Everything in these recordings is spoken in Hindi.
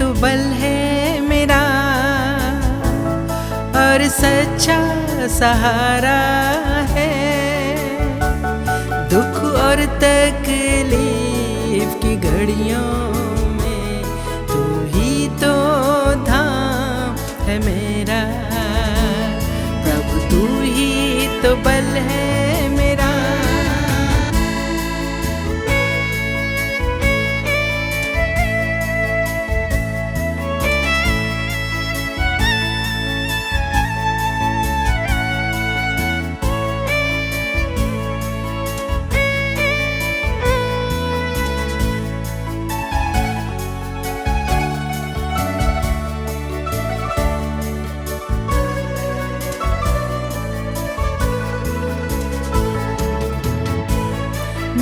तो बल है मेरा और सच्चा सहारा है। दुख और तकलीफ की घड़ियों में तू ही तो धाम है मेरा। प्रभु तू ही तो बल है मेरा।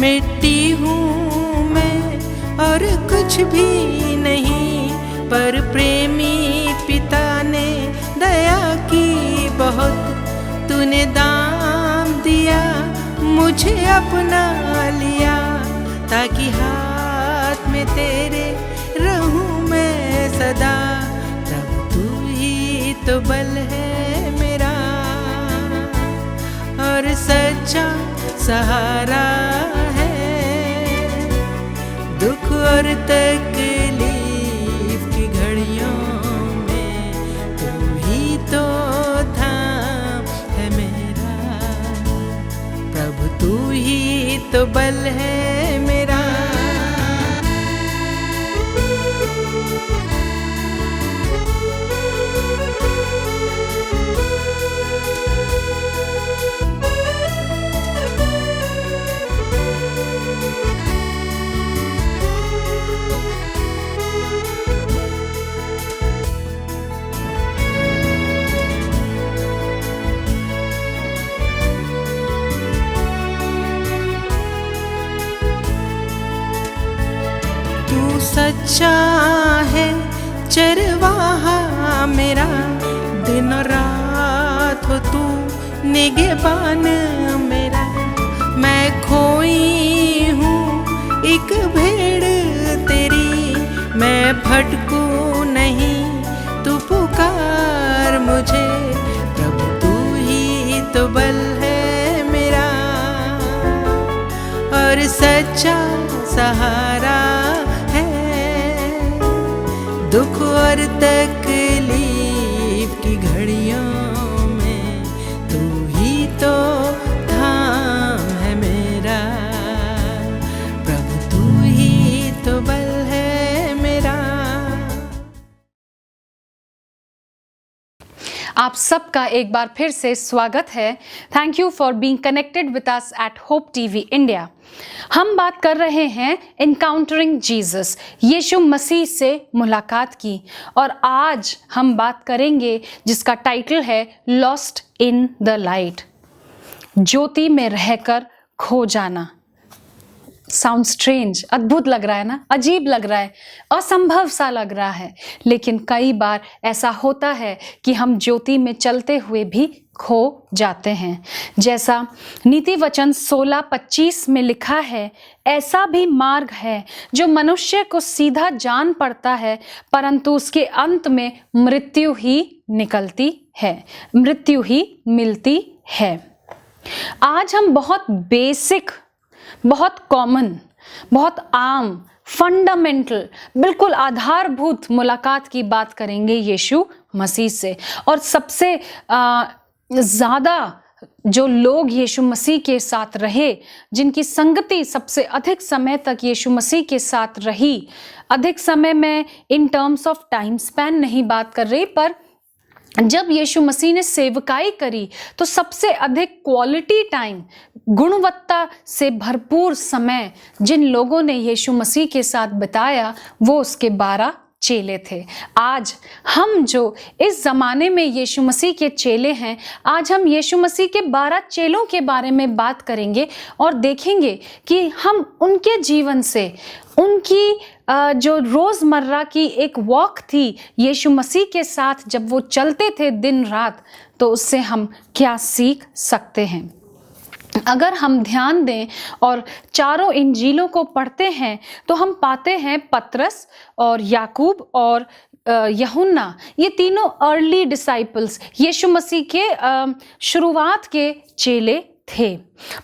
मिट्टी हूँ मैं और कुछ भी नहीं, पर प्रेमी पिता ने दया की बहुत। तूने दाम दिया मुझे अपना लिया, ताकि हाथ में तेरे रहूं मैं सदा। तब तू ही तो बल है मेरा और सच्चा सहारा है। दुख और तकलीफ की घड़ियों में तू ही तो धाम है मेरा। प्रभु तू ही तो बल है मेरा। सच्चा है चरवाहा मेरा, दिन और रात हो तू निगहबान मेरा। मैं खोई हूँ एक भेड़ तेरी, मैं भटकूं नहीं तू पुकार मुझे। प्रभु तू ही तो बल है मेरा और सच्चा सहारा। दुख और तकलीफ की घड़ियों में तू ही तो धाम है मेरा। प्रभु तू ही तो बल है मेरा। आप सबका एक बार फिर से स्वागत है। Thank you for being connected with us at hope TV India. हम बात कर रहे हैं एनकाउंटरिंग जीसस, यीशु मसीह से मुलाकात की, और आज हम बात करेंगे जिसका टाइटल है लॉस्ट इन द लाइट, ज्योति में रहकर खो जाना। साउंड स्ट्रेंज, अद्भुत लग रहा है ना, अजीब लग रहा है, असंभव सा लग रहा है, लेकिन कई बार ऐसा होता है कि हम ज्योति में चलते हुए भी खो जाते हैं। जैसा नीति वचन 16:25 में लिखा है, ऐसा भी मार्ग है जो मनुष्य को सीधा जान पड़ता है, परंतु उसके अंत में मृत्यु ही निकलती है, मृत्यु ही मिलती है। आज हम बहुत बेसिक, बहुत कॉमन, बहुत आम, फंडामेंटल, बिल्कुल आधारभूत मुलाकात की बात करेंगे यीशु मसीह से। और सबसे ज़्यादा जो लोग यीशु मसीह के साथ रहे, जिनकी संगति सबसे अधिक समय तक यीशु मसीह के साथ रही, अधिक समय में in terms of time span नहीं बात कर रही, पर जब यीशु मसीह ने सेवकाई करी तो सबसे अधिक क्वालिटी टाइम, गुणवत्ता से भरपूर समय जिन लोगों ने यीशु मसीह के साथ बिताया वो उसके 12 चेले थे। आज हम जो इस ज़माने में यीशु मसीह के चेले हैं, आज हम यीशु मसीह के 12 चेलों के बारे में बात करेंगे और देखेंगे कि हम उनके जीवन से, उनकी जो रोज़मर्रा की एक वॉक थी यीशु मसीह के साथ जब वो चलते थे दिन रात, तो उससे हम क्या सीख सकते हैं। अगर हम ध्यान दें और चारों इंजीलों को पढ़ते हैं तो हम पाते हैं पतरस और याकूब और यूहन्ना, ये तीनों अर्ली डिसाइपल्स, यीशु मसीह के शुरुआत के चेले थे।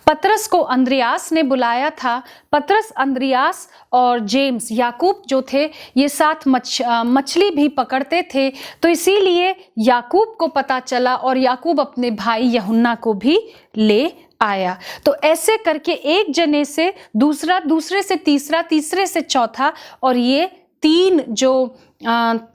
पतरस को अंद्रियास ने बुलाया था। पतरस, अंद्रियास और जेम्स, याकूब जो थे, ये साथ मछली भी पकड़ते थे, तो इसीलिए याकूब को पता चला और याकूब अपने भाई यूहन्ना को भी ले आया। तो ऐसे करके एक जने से दूसरा, दूसरे से तीसरा, तीसरे से चौथा, और ये तीन जो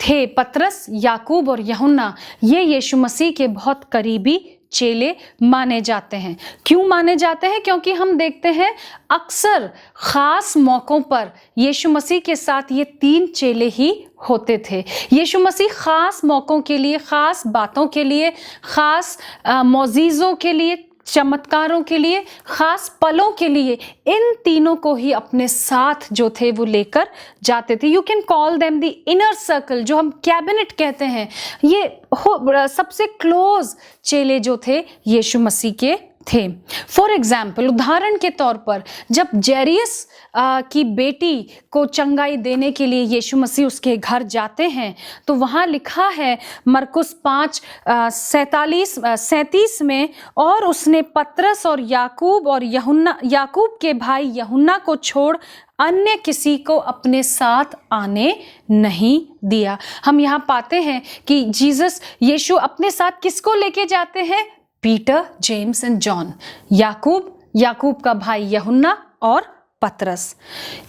थे, पतरस, याकूब और यूहन्ना, ये यीशु मसीह के बहुत करीबी चेले माने जाते हैं। क्यों माने जाते हैं? क्योंकि हम देखते हैं अक्सर खास मौक़ों पर यीशु मसीह के साथ ये तीन चेले ही होते थे। यीशु मसीह खास मौक़ों के लिए, खास बातों के लिए, खास मौजीज़ों के लिए, चमत्कारों के लिए, खास पलों के लिए इन तीनों को ही अपने साथ जो थे वो लेकर जाते थे। You can call them the inner circle, जो हम कैबिनेट कहते हैं। ये सबसे क्लोज चेले जो थे यीशु मसीह के थे। फॉर एग्जाम्पल, उदाहरण के तौर पर, जब जैरियस की बेटी को चंगाई देने के लिए यीशु मसीह उसके घर जाते हैं, तो वहाँ लिखा है मरकुस 5:37 में, और उसने पतरस और याकूब के भाई यूहन्ना को छोड़ अन्य किसी को अपने साथ आने नहीं दिया। हम यहाँ पाते हैं कि यीशु अपने साथ किसको लेके जाते हैं? पीटर, जेम्स एंड जॉन, याकूब का भाई यूहन्ना और पतरस।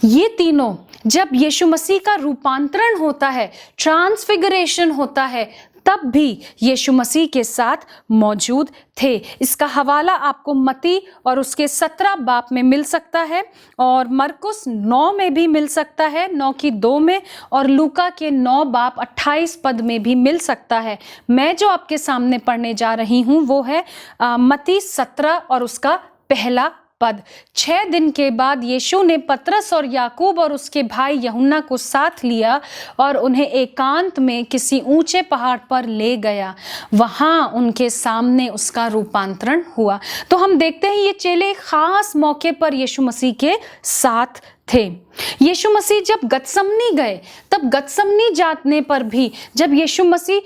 ये तीनों, जब यीशु मसीह का रूपांतरण होता है, ट्रांसफिगरेशन होता है, तब भी यीशु मसीह के साथ मौजूद थे। इसका हवाला आपको मत्ती और उसके 17 बाब में मिल सकता है, और मरकुस 9 में भी मिल सकता है, 9:2 में, और लूका के 9 बाब 28 पद में भी मिल सकता है। मैं जो आपके सामने पढ़ने जा रही हूँ वो है मत्ती 17 और उसका पहला पद। 6 दिन के बाद यीशु ने पतरस और याकूब और उसके भाई यूहन्ना को साथ लिया और उन्हें एकांत में किसी ऊंचे पहाड़ पर ले गया। वहां उनके सामने उसका रूपांतरण हुआ। तो हम देखते हैं ये चेले खास मौके पर यीशु मसीह के साथ थे। यीशु मसीह जब गतसमनी गए, तब गतसमनी जाने पर भी जब यीशु मसीह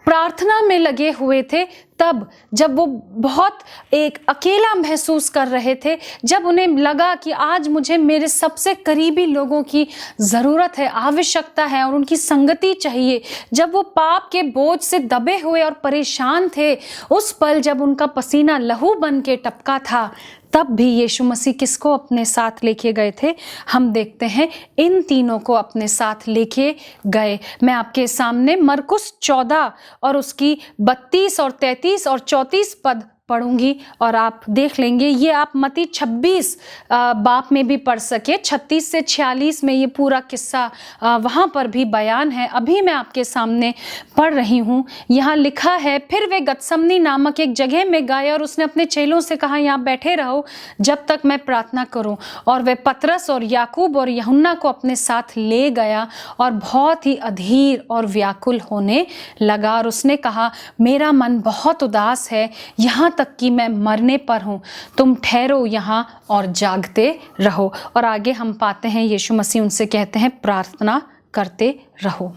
प्रार्थना में लगे हुए थे, तब जब वो बहुत एक अकेला महसूस कर रहे थे, जब उन्हें लगा कि आज मुझे मेरे सबसे करीबी लोगों की ज़रूरत है, आवश्यकता है और उनकी संगति चाहिए, जब वो पाप के बोझ से दबे हुए और परेशान थे, उस पल जब उनका पसीना लहू बन के टपका था, तब भी यीशु मसीह किसको अपने साथ लेके गए थे? हम देखते हैं इन तीनों को अपने साथ लेके गए। मैं आपके सामने मरकुस 14 और उसकी 32 और 33 और 34 पद पढ़ूंगी और आप देख लेंगे। ये आप मत्ती 26 बाब में भी पढ़ सके, 36 से 46 में ये पूरा किस्सा वहाँ पर भी बयान है। अभी मैं आपके सामने पढ़ रही हूँ। यहाँ लिखा है, फिर वे गतसमनी नामक एक जगह में गए और उसने अपने चेलों से कहा, यहाँ बैठे रहो जब तक मैं प्रार्थना करूँ। और वे पतरस और याकूब और यूहन्ना को अपने साथ ले गया और बहुत ही अधीर और व्याकुल होने लगा, और उसने कहा, मेरा मन बहुत उदास है, यहाँ तक कि मैं मरने पर हूँ, तुम ठहरो यहाँ और जागते रहो। और आगे हम पाते हैं यीशु मसीह उनसे कहते हैं, प्रार्थना करते रहो।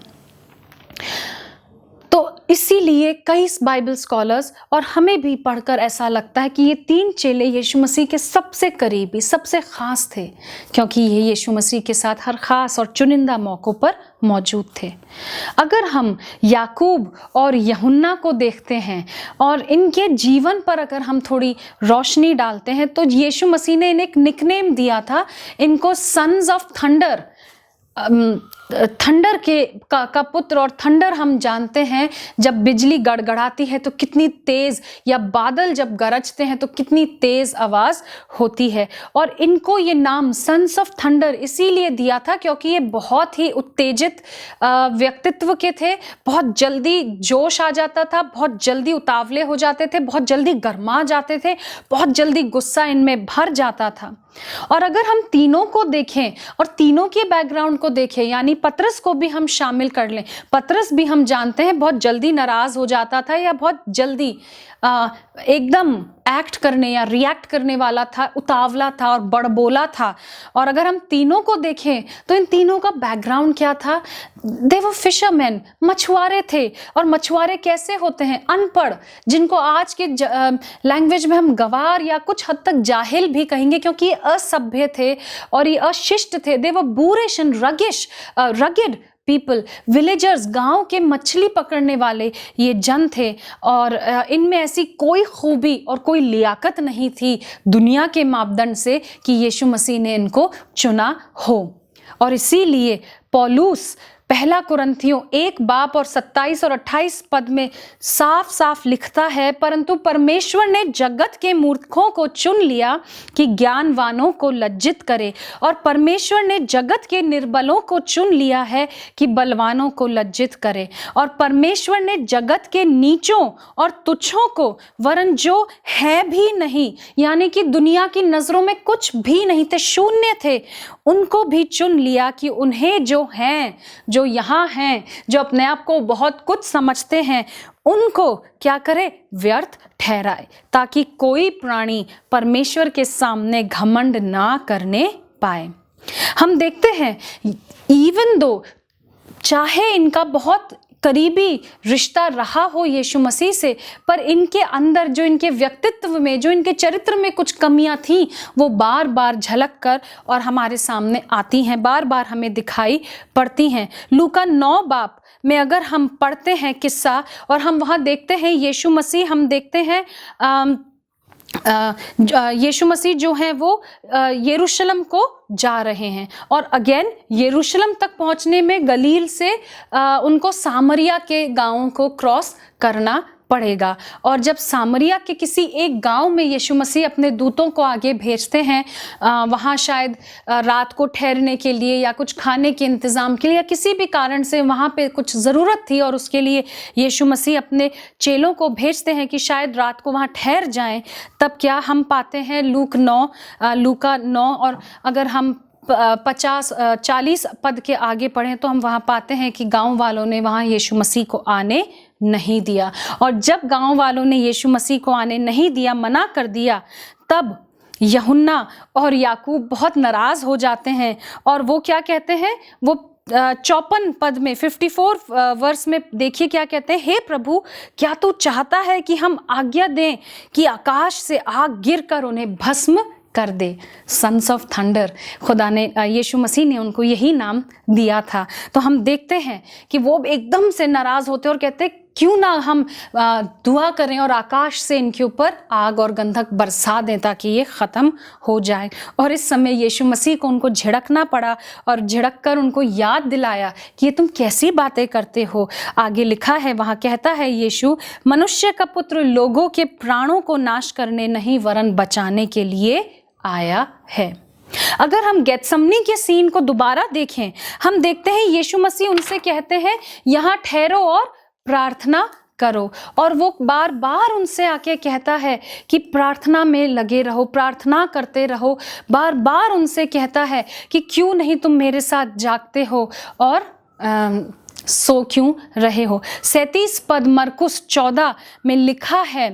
तो इसीलिए कई बाइबल स्कॉलर्स और हमें भी पढ़कर ऐसा लगता है कि ये तीन चेले यीशु मसीह के सबसे करीबी, सबसे ख़ास थे, क्योंकि ये यीशु मसीह के साथ हर ख़ास और चुनिंदा मौक़ों पर मौजूद थे। अगर हम याकूब और यूहन्ना को देखते हैं और इनके जीवन पर अगर हम थोड़ी रोशनी डालते हैं, तो यीशु मसीह ने इन्हें एक निकनेम दिया था, इनको सन्स ऑफ थंडर, थंडर का पुत्र। और थंडर हम जानते हैं, जब बिजली गड़गड़ाती है तो कितनी तेज़, या बादल जब गरजते हैं तो कितनी तेज़ आवाज़ होती है। और इनको ये नाम सन्स ऑफ थंडर इसीलिए दिया था क्योंकि ये बहुत ही उत्तेजित व्यक्तित्व के थे। बहुत जल्दी जोश आ जाता था, बहुत जल्दी उतावले हो जाते थे, बहुत जल्दी गर्मा जाते थे, बहुत जल्दी गुस्सा इनमें भर जाता था। और अगर हम तीनों को देखें और तीनों के बैकग्राउंड को देखें, यानी पतरस को भी हम शामिल कर लें, पतरस भी हम जानते हैं बहुत जल्दी नाराज हो जाता था या बहुत जल्दी एकदम एक्ट करने या रिएक्ट करने वाला था, उतावला था और बड़बोला था। और अगर हम तीनों को देखें तो इन तीनों का बैकग्राउंड क्या था? दे वो फिशरमैन, मछुआरे थे। और मछुआरे कैसे होते हैं? अनपढ़, जिनको आज के लैंग्वेज में हम गवार या कुछ हद तक जाहिल भी कहेंगे, क्योंकि ये असभ्य थे और ये अशिष्ट थे। दे वो बूरिश एंड रगिड पीपल, विलेजर्स, गांव के मछली पकड़ने वाले ये जन थे। और इनमें ऐसी कोई खूबी और कोई लियाकत नहीं थी दुनिया के मापदंड से कि यीशु मसीह ने इनको चुना हो। और इसीलिए पौलुस पहला कुरिन्थियों 1:27 और 28 पद में साफ साफ लिखता है, परंतु परमेश्वर ने जगत के मूर्खों को चुन लिया कि ज्ञानवानों को लज्जित करे, और परमेश्वर ने जगत के निर्बलों को चुन लिया है कि बलवानों को लज्जित करे, और परमेश्वर ने जगत के नीचों और तुच्छों को, वरन जो है भी नहीं, यानी कि दुनिया की नजरों में कुछ भी नहीं थे, शून्य थे, उनको भी चुन लिया कि उन्हें जो हैं, जो यहाँ हैं, जो अपने आप को बहुत कुछ समझते हैं, उनको क्या करे? व्यर्थ ठहराए, ताकि कोई प्राणी परमेश्वर के सामने घमंड ना करने पाए। हम देखते हैं इवन दो चाहे इनका बहुत करीबी रिश्ता रहा हो यीशु मसीह से, पर इनके अंदर जो इनके व्यक्तित्व में, जो इनके चरित्र में कुछ कमियां थी, वो बार बार झलक कर और हमारे सामने आती हैं, बार बार हमें दिखाई पड़ती हैं। लूका 9 में अगर हम पढ़ते हैं किस्सा और हम वहाँ देखते हैं यीशु मसीह, हम देखते हैं यीशु मसीह जो हैं वो यरूशलेम को जा रहे हैं, और अगेन यरूशलेम तक पहुंचने में गलील से उनको सामरिया के गांवों को क्रॉस करना पड़ेगा। और जब सामरिया के किसी एक गांव में यीशु मसीह अपने दूतों को आगे भेजते हैं, वहाँ शायद रात को ठहरने के लिए या कुछ खाने के इंतज़ाम के लिए या किसी भी कारण से वहाँ पे कुछ ज़रूरत थी, और उसके लिए यीशु मसीह अपने चेलों को भेजते हैं कि शायद रात को वहाँ ठहर जाएं। तब क्या हम पाते हैं लूका 9 और अगर हम 40 पद के आगे पढ़ें तो हम वहाँ पाते हैं कि गांव वालों ने वहाँ यीशु मसीह को आने नहीं दिया। और जब गांव वालों ने यीशु मसीह को आने नहीं दिया, मना कर दिया, तब यूहन्ना और याकूब बहुत नाराज हो जाते हैं। और वो क्या कहते हैं? वो 54 पद में 54 वर्ष में देखिए क्या कहते हैं, हे प्रभु, क्या तू चाहता है कि हम आज्ञा दें कि आकाश से आग गिरकर उन्हें भस्म कर दे? सन्स ऑफ थंडर, खुदा ने, यीशु मसीह ने उनको यही नाम दिया था। तो हम देखते हैं कि वो एकदम से नाराज होते और कहते क्यों ना हम दुआ करें और आकाश से इनके ऊपर आग और गंधक बरसा दें ताकि ये ख़त्म हो जाए। और इस समय यीशु मसीह को उनको झिड़कना पड़ा और झिड़क कर उनको याद दिलाया कि ये तुम कैसी बातें करते हो। आगे लिखा है, वहाँ कहता है यीशु, मनुष्य का पुत्र लोगों के प्राणों को नाश करने नहीं वरन बचाने के लिए आया है। अगर हम गेत्समनी के सीन को दोबारा देखें, हम देखते हैं यीशु मसीह उनसे कहते हैं यहाँ ठहरो और प्रार्थना करो, और वो बार बार उनसे आके कहता है कि प्रार्थना में लगे रहो, प्रार्थना करते रहो। बार बार उनसे कहता है कि क्यों नहीं तुम मेरे साथ जागते हो और सो क्यों रहे हो। 37 पद मरकुस 14 में लिखा है,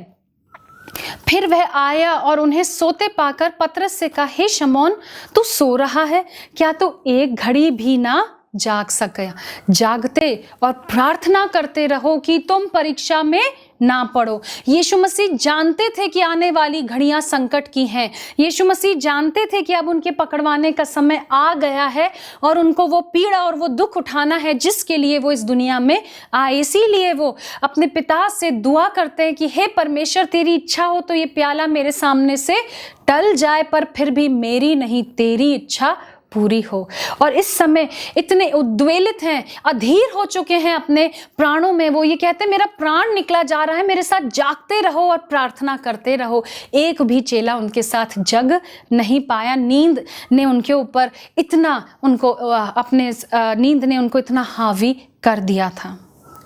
फिर वह आया और उन्हें सोते पाकर पतरस से कहा, हे शमौन, तू सो रहा है? क्या तू एक घड़ी भी ना जाग सके? जागते और प्रार्थना करते रहो कि तुम परीक्षा में ना पड़ो। यीशु मसीह जानते थे कि आने वाली घड़ियां संकट की हैं। यीशु मसीह जानते थे कि अब उनके पकड़वाने का समय आ गया है और उनको वो पीड़ा और वो दुख उठाना है जिसके लिए वो इस दुनिया में आए। इसीलिए वो अपने पिता से दुआ करते हैं कि हे परमेश्वर, तेरी इच्छा हो तो ये प्याला मेरे सामने से टल जाए, पर फिर भी मेरी नहीं तेरी इच्छा पूरी हो। और इस समय इतने उद्वेलित हैं, अधीर हो चुके हैं अपने प्राणों में। वो ये कहते हैं मेरा प्राण निकला जा रहा है, मेरे साथ जागते रहो और प्रार्थना करते रहो। एक भी चेला उनके साथ जग नहीं पाया। नींद ने उनके ऊपर इतना, उनको अपने नींद ने उनको इतना हावी कर दिया था,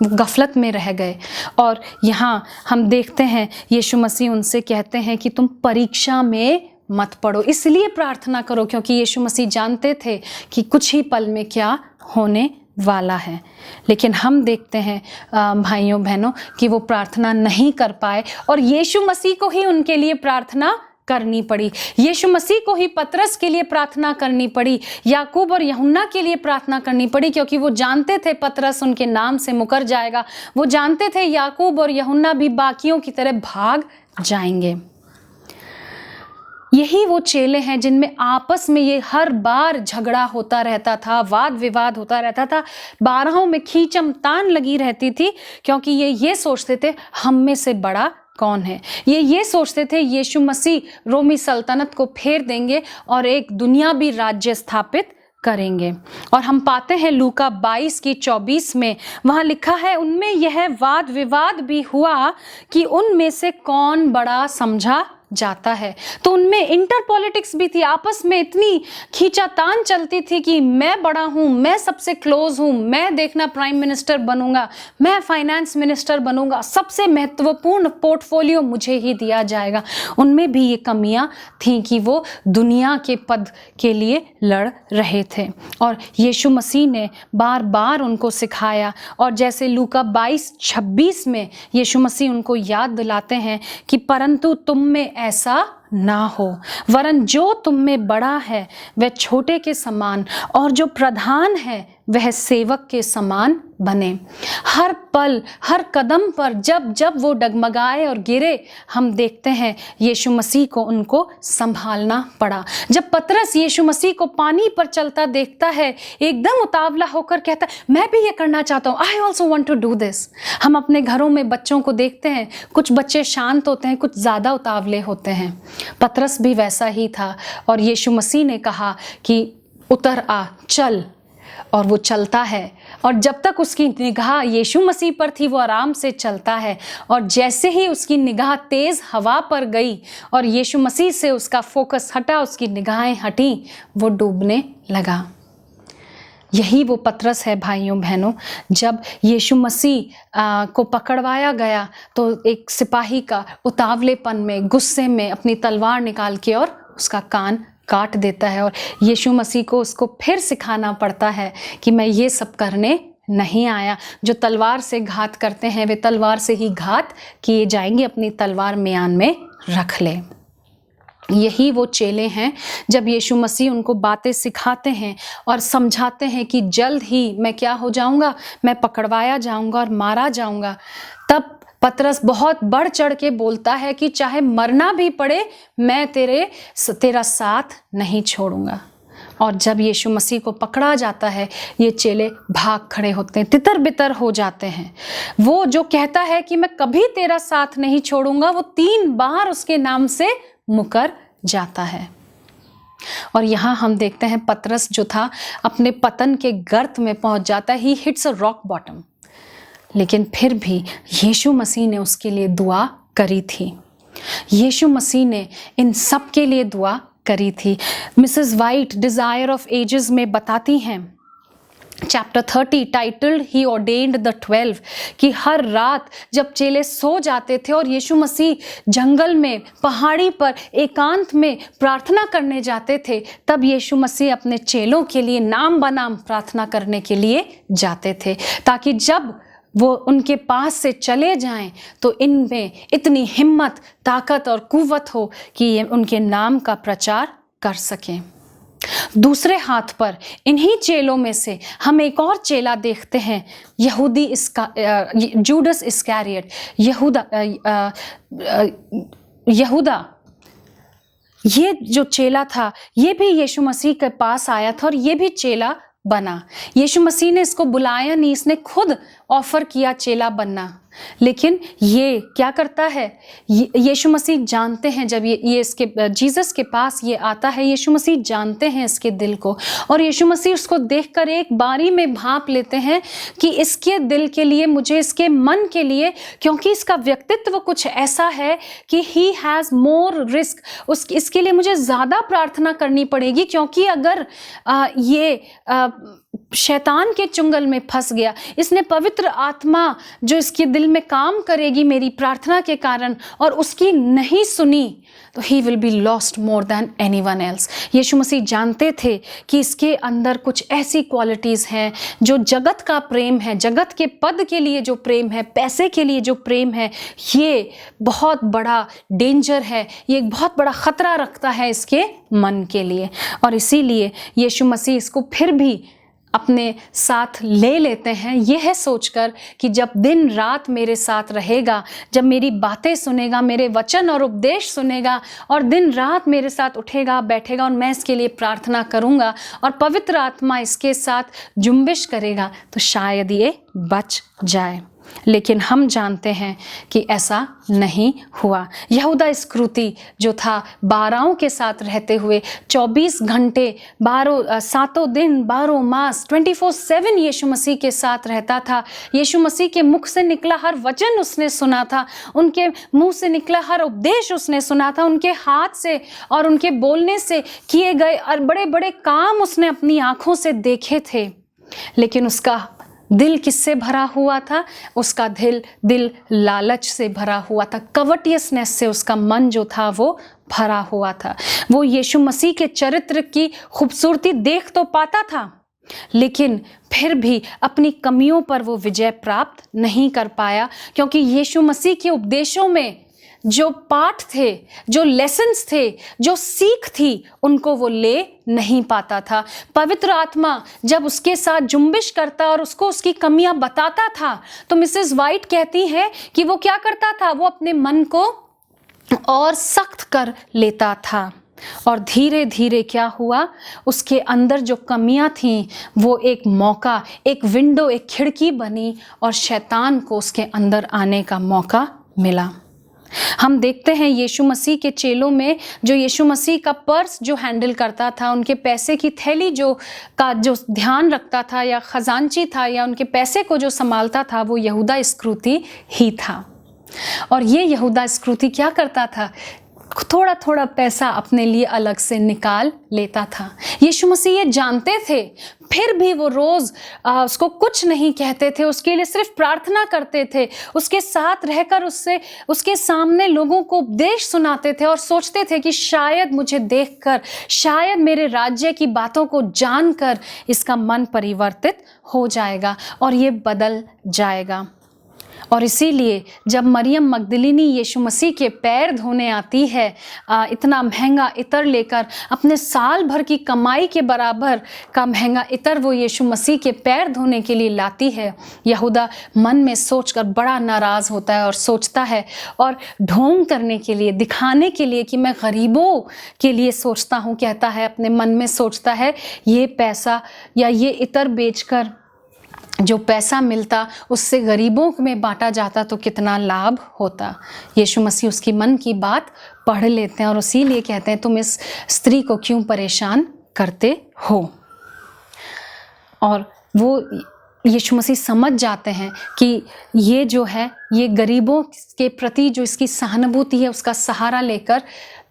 वो गफलत में रह गए। और यहाँ हम देखते हैं यीशु मसीह उनसे कहते हैं कि तुम परीक्षा में मत पड़ो, इसलिए प्रार्थना करो क्योंकि यीशु मसीह जानते थे कि कुछ ही पल में क्या होने वाला है। लेकिन हम देखते हैं भाइयों बहनों कि वो प्रार्थना नहीं कर पाए और यीशु मसीह को ही उनके लिए प्रार्थना करनी पड़ी। यीशु मसीह को ही पतरस के लिए प्रार्थना करनी पड़ी, याकूब और यूहन्ना के लिए प्रार्थना करनी पड़ी, क्योंकि वो जानते थे पतरस उनके नाम से मुकर जाएगा। वो जानते थे याकूब और यूहन्ना भी बाकियों की तरह भाग जाएंगे। यही वो चेले हैं जिनमें आपस में ये हर बार झगड़ा होता रहता था, वाद विवाद होता रहता था, बारहों में खींचम तान लगी रहती थी, क्योंकि ये सोचते थे हम में से बड़ा कौन है। ये सोचते थे यीशु मसीह रोमी सल्तनत को फेर देंगे और एक दुनियावी राज्य स्थापित करेंगे। और हम पाते हैं लूका 22:24 में, वहाँ लिखा है उनमें यह वाद विवाद भी हुआ कि उनमें से कौन बड़ा समझा जाता है। तो उनमें इंटर पॉलिटिक्स भी थी, आपस में इतनी खींचातान चलती थी कि मैं बड़ा हूँ, मैं सबसे क्लोज हूँ, मैं देखना प्राइम मिनिस्टर बनूंगा, मैं फाइनेंस मिनिस्टर बनूंगा, सबसे महत्वपूर्ण पोर्टफोलियो मुझे ही दिया जाएगा। उनमें भी ये कमियां थीं कि वो दुनिया के पद के लिए लड़ रहे थे। और यीशु मसीह ने बार बार उनको सिखाया, और जैसे लूका 22:26 में यीशु मसीह उनको याद दिलाते हैं कि परंतु तुम में ऐसा ना हो, वरन जो तुम में बड़ा है वह छोटे के समान, और जो प्रधान है वह सेवक के समान बने। हर पल हर कदम पर जब जब वो डगमगाए और गिरे, हम देखते हैं यीशु मसीह को उनको संभालना पड़ा। जब पतरस यीशु मसीह को पानी पर चलता देखता है, एकदम उतावला होकर कहता है मैं भी ये करना चाहता हूँ, I also want to do this. हम अपने घरों में बच्चों को देखते हैं, कुछ बच्चे शांत होते हैं, कुछ ज़्यादा उतावले होते हैं। पतरस भी वैसा ही था, और यीशु मसीह ने कहा कि उतर आ, चल, और वो चलता है। और जब तक उसकी निगाह यीशु मसीह पर थी वो आराम से चलता है, और जैसे ही उसकी निगाह तेज़ हवा पर गई और यीशु मसीह से उसका फोकस हटा, उसकी निगाहें हटी, वो डूबने लगा। यही वो पतरस है भाइयों बहनों। जब यीशु मसीह को पकड़वाया गया तो एक सिपाही का उतावलेपन में, गुस्से में अपनी तलवार निकाल के और उसका कान काट देता है, और यीशु मसीह को उसको फिर सिखाना पड़ता है कि मैं ये सब करने नहीं आया। जो तलवार से घात करते हैं वे तलवार से ही घात किए जाएंगे, अपनी तलवार म्यान में रख ले। यही वो चेले हैं जब यीशु मसीह उनको बातें सिखाते हैं और समझाते हैं कि जल्द ही मैं क्या हो जाऊंगा, मैं पकड़वाया जाऊंगा और मारा जाऊंगा। तब पतरस बहुत बढ़ चढ़ के बोलता है कि चाहे मरना भी पड़े मैं तेरा साथ नहीं छोड़ूंगा। और जब यीशु मसीह को पकड़ा जाता है, ये चेले भाग खड़े होते हैं, तितर बितर हो जाते हैं। वो जो कहता है कि मैं कभी तेरा साथ नहीं छोड़ूंगा, वो 3 बार उसके नाम से मुकर जाता है। और यहाँ हम देखते हैं पतरस जो था अपने पतन के गर्त में पहुंच जाता है, he hits a rock bottom. लेकिन फिर भी यीशु मसीह ने उसके लिए दुआ करी थी। यीशु मसीह ने इन सब के लिए दुआ करी थी। Mrs White Desire of Ages में बताती हैं, chapter 30 titled he ordained the 12, कि हर रात जब चेले सो जाते थे और यीशु मसीह जंगल में, पहाड़ी पर एकांत में प्रार्थना करने जाते थे, तब यीशु मसीह अपने चेलों के लिए नाम बनाम प्रार्थना करने के लिए जाते थे, ताकि जब वो उनके पास से चले जाएं तो इनमें इतनी हिम्मत, ताकत और कुव्वत हो कि ये उनके नाम का प्रचार कर सकें। दूसरे हाथ पर इन्हीं चेलों में से हम एक और चेला देखते हैं, जूडस इस्करियोट, यहूदा। ये जो चेला था ये भी यीशु मसीह के पास आया था और ये भी चेला बना। यीशु मसीह ने इसको बुलाया नहीं, इसने खुद ऑफर किया चेला बनना। लेकिन ये क्या करता है, यीशु मसीह जानते हैं जब ये इसके जीसस के पास ये आता है, यीशु मसीह जानते हैं इसके दिल को, और यीशु मसीह उसको देखकर एक बारी में भांप लेते हैं कि इसके दिल के लिए, मुझे इसके मन के लिए, क्योंकि इसका व्यक्तित्व कुछ ऐसा है कि ही हैज़ मोर रिस्क, इसके लिए मुझे ज़्यादा प्रार्थना करनी पड़ेगी, क्योंकि अगर ये शैतान के चुंगल में फंस गया, इसने पवित्र आत्मा जो इसके दिल में काम करेगी मेरी प्रार्थना के कारण और उसकी नहीं सुनी, तो he will be lost more than anyone else. Yeshu Masih जानते थे कि इसके अंदर कुछ ऐसी क्वालिटीज़ हैं जो जगत का प्रेम है, जगत के पद के लिए जो प्रेम है, पैसे के लिए जो प्रेम है, ये बहुत बड़ा डेंजर है, ये एक बहुत बड़ा ख़तरा रखता है इसके मन के लिए। और इसीलिए यीशु मसीह इसको फिर भी अपने साथ ले लेते हैं, यह है सोचकर कि जब दिन रात मेरे साथ रहेगा, जब मेरी बातें सुनेगा, मेरे वचन और उपदेश सुनेगा और दिन रात मेरे साथ उठेगा बैठेगा और मैं इसके लिए प्रार्थना करूंगा और पवित्र आत्मा इसके साथ जुम्बिश करेगा, तो शायद ये बच जाए। लेकिन हम जानते हैं कि ऐसा नहीं हुआ। यहूदा इस्करियोती जो था 12 के साथ रहते हुए 24 घंटे 7 दिन 12 मास 24/7 यीशु मसीह के साथ रहता था। यीशु मसीह के मुख से निकला हर वचन उसने सुना था, उनके मुंह से निकला हर उपदेश उसने सुना था, उनके हाथ से और उनके बोलने से किए गए और बड़े बड़े काम उसने अपनी आंखों से देखे थे। लेकिन उसका दिल किससे भरा हुआ था? उसका दिल लालच से भरा हुआ था, कवटियसनेस से उसका मन जो था वो भरा हुआ था। वो यीशु मसीह के चरित्र की खूबसूरती देख तो पाता था, लेकिन फिर भी अपनी कमियों पर वो विजय प्राप्त नहीं कर पाया, क्योंकि यीशु मसीह के उपदेशों में जो पाठ थे, जो लेसन्स थे, जो सीख थी, उनको वो ले नहीं पाता था। पवित्र आत्मा जब उसके साथ जुम्बिश करता और उसको उसकी कमियां बताता था, तो मिसेस वाइट कहती है कि वो क्या करता था, वो अपने मन को और सख्त कर लेता था। और धीरे धीरे क्या हुआ, उसके अंदर जो कमियां थीं वो एक मौका, एक विंडो, एक खिड़की बनी और शैतान को उसके अंदर आने का मौका मिला। हम देखते हैं यीशु मसीह के चेलों में जो यीशु मसीह का पर्स जो हैंडल करता था, उनके पैसे की थैली जो ध्यान रखता था, या खजांची था, या उनके पैसे को जो संभालता था, वो यहूदा इस्करियोती ही था। और ये यहूदा इस्करियोती क्या करता था, थोड़ा थोड़ा पैसा अपने लिए अलग से निकाल लेता था। यीशु मसीह ये जानते थे, फिर भी वो रोज़ उसको कुछ नहीं कहते थे, उसके लिए सिर्फ प्रार्थना करते थे, उसके साथ रहकर उसके सामने लोगों को उपदेश सुनाते थे और सोचते थे कि शायद मुझे देखकर, शायद मेरे राज्य की बातों को जानकर इसका मन परिवर्तित हो जाएगा और ये बदल जाएगा। और इसीलिए जब मरियम मगदलीनी यीशु मसीह के पैर धोने आती है, इतना महंगा इत्र लेकर, अपने साल भर की कमाई के बराबर का महंगा इत्र वो यीशु मसीह के पैर धोने के लिए लाती है, यहूदा मन में सोचकर बड़ा नाराज़ होता है और सोचता है, और ढोंग करने के लिए, दिखाने के लिए कि मैं गरीबों के लिए सोचता हूँ, कहता है, अपने मन में सोचता है, ये पैसा या ये इत्र बेचकर जो पैसा मिलता उससे गरीबों में बांटा जाता तो कितना लाभ होता। यीशु मसीह उसकी मन की बात पढ़ लेते हैं और इसीलिए कहते हैं, तुम इस स्त्री को क्यों परेशान करते हो। और वो यीशु मसीह समझ जाते हैं कि ये जो है, ये गरीबों के प्रति जो इसकी सहानुभूति है, उसका सहारा लेकर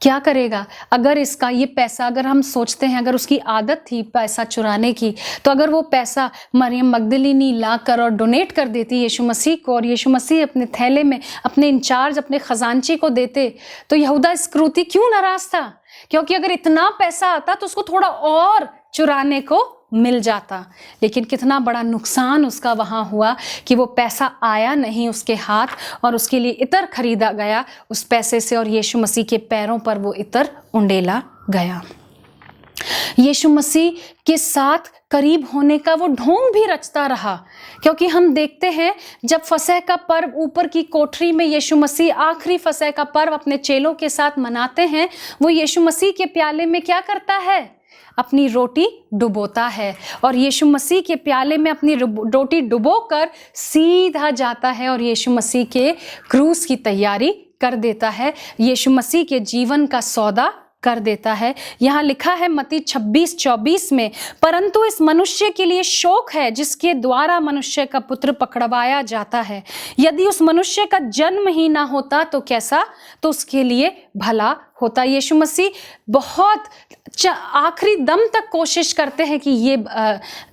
क्या करेगा। अगर इसका ये पैसा, अगर हम सोचते हैं, अगर उसकी आदत थी पैसा चुराने की, तो अगर वो पैसा मरियम मगदलीनी लाकर और डोनेट कर देती यीशु मसीह को, और यीशु मसीह अपने थैले में अपने इंचार्ज, अपने खजांची को देते, तो यहूदा इस्करियोती क्यों नाराज़ था, क्योंकि अगर इतना पैसा आता तो उसको थोड़ा और चुराने को मिल जाता। लेकिन कितना बड़ा नुकसान उसका वहाँ हुआ कि वो पैसा आया नहीं उसके हाथ, और उसके लिए इत्र खरीदा गया उस पैसे से, और यीशु मसीह के पैरों पर वो इत्र उंडेला गया। यीशु मसीह के साथ करीब होने का वो ढोंग भी रचता रहा, क्योंकि हम देखते हैं जब फसह का पर्व ऊपर की कोठरी में यीशु मसीह आखिरी फसह का पर्व अपने चेलों के साथ मनाते हैं, वो यीशु मसीह के प्याले में क्या करता है, अपनी रोटी डुबोता है, और यीशु मसीह के प्याले में अपनी रोटी डुबोकर सीधा जाता है और यीशु मसीह के क्रूस की तैयारी कर देता है, यीशु मसीह के जीवन का सौदा कर देता है। यहाँ लिखा है मत्ती 26:24 में, परंतु इस मनुष्य के लिए शोक है जिसके द्वारा मनुष्य का पुत्र पकड़वाया जाता है। यदि उस मनुष्य का जन्म ही ना होता तो कैसा, तो उसके लिए भला होता। यीशु मसीह बहुत आखिरी दम तक कोशिश करते हैं कि ये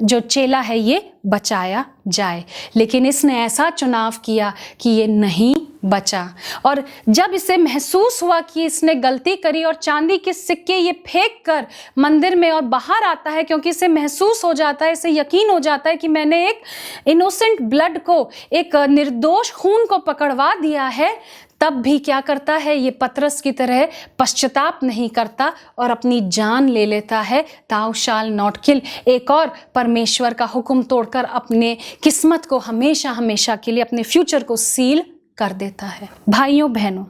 जो चेला है ये बचाया जाए, लेकिन इसने ऐसा चुनाव किया कि ये नहीं बचा। और जब इसे महसूस हुआ कि इसने गलती करी और चांदी के सिक्के ये फेंक कर मंदिर में और बाहर आता है, क्योंकि इसे महसूस हो जाता है, इसे यकीन हो जाता है कि मैंने एक इनोसेंट ब्लड को, एक निर्दोष खून को पकड़वा दिया है, तब भी क्या करता है, ये पतरस की तरह पश्चाताप नहीं करता और अपनी जान ले लेता है। thou shall not kill, एक और परमेश्वर का हुक्म तोड़कर अपने किस्मत को हमेशा हमेशा के लिए, अपने फ्यूचर को सील कर देता है। भाइयों बहनों,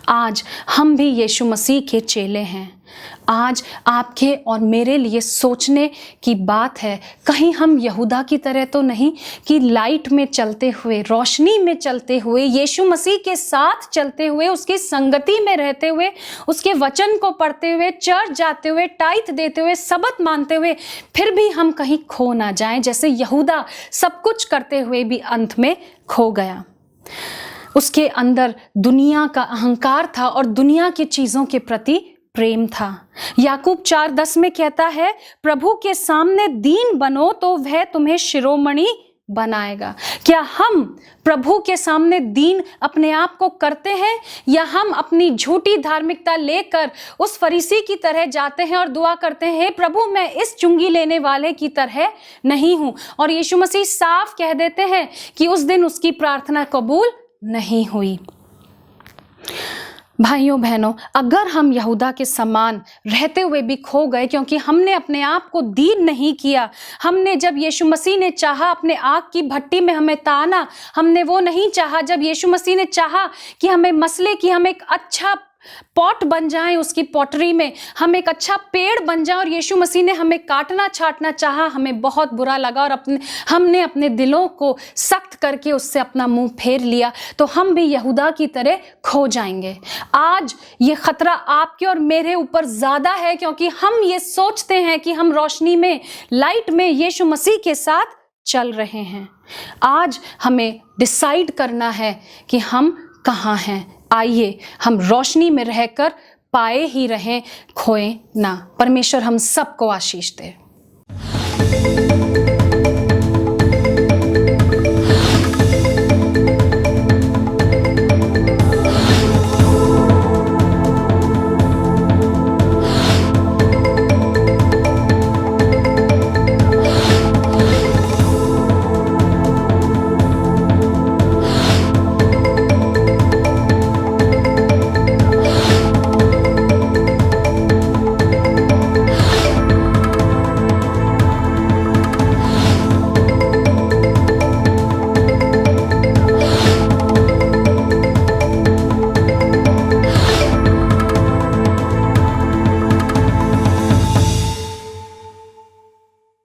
आज हम भी यीशु मसीह के चेले हैं। आज आपके और मेरे लिए सोचने की बात है, कहीं हम यहूदा की तरह तो नहीं कि लाइट में चलते हुए, रोशनी में चलते हुए, यीशु मसीह के साथ चलते हुए, उसकी संगति में रहते हुए, उसके वचन को पढ़ते हुए, चर्च जाते हुए, टाइथ देते हुए, सबत मानते हुए, फिर भी हम कहीं खो ना जाएं, जैसे यहूदा सब कुछ करते हुए भी अंत में खो गया। उसके अंदर दुनिया का अहंकार था और दुनिया की चीज़ों के प्रति प्रेम था। याकूब 4:10 में कहता है, प्रभु के सामने दीन बनो तो वह तुम्हें शिरोमणि बनाएगा। क्या हम प्रभु के सामने दीन अपने आप को करते हैं, या हम अपनी झूठी धार्मिकता लेकर उस फरीसी की तरह जाते हैं और दुआ करते हैं, प्रभु मैं इस चुंगी लेने वाले की तरह नहीं हूं। और यीशु मसीह साफ कह देते हैं कि उस दिन उसकी प्रार्थना कबूल नहीं हुई। भाइयों बहनों, अगर हम यहूदा के समान रहते हुए भी खो गए, क्योंकि हमने अपने आप को दीन नहीं किया, हमने जब यीशु मसीह ने चाहा अपने आग की भट्टी में हमें ताना, हमने वो नहीं चाहा। जब यीशु मसीह ने चाहा कि हमें मसले की हम एक अच्छा पॉट बन जाएं, उसकी पॉटरी में हम एक अच्छा पेड़ बन जाएं, और यीशु मसीह ने हमें काटना छाटना चाहा, हमें बहुत बुरा लगा और हमने अपने दिलों को सख्त करके उससे अपना मुंह फेर लिया, तो हम भी यहूदा की तरह खो जाएंगे। आज ये खतरा आपके और मेरे ऊपर ज्यादा है, क्योंकि हम ये सोचते हैं कि हम रोशनी में, लाइट में यीशु मसीह के साथ चल रहे हैं। आज हमें डिसाइड करना है कि हम कहाँ हैं। आइए हम रोशनी में रहकर पाए ही रहें, खोएं ना। परमेश्वर हम सबको आशीष दे।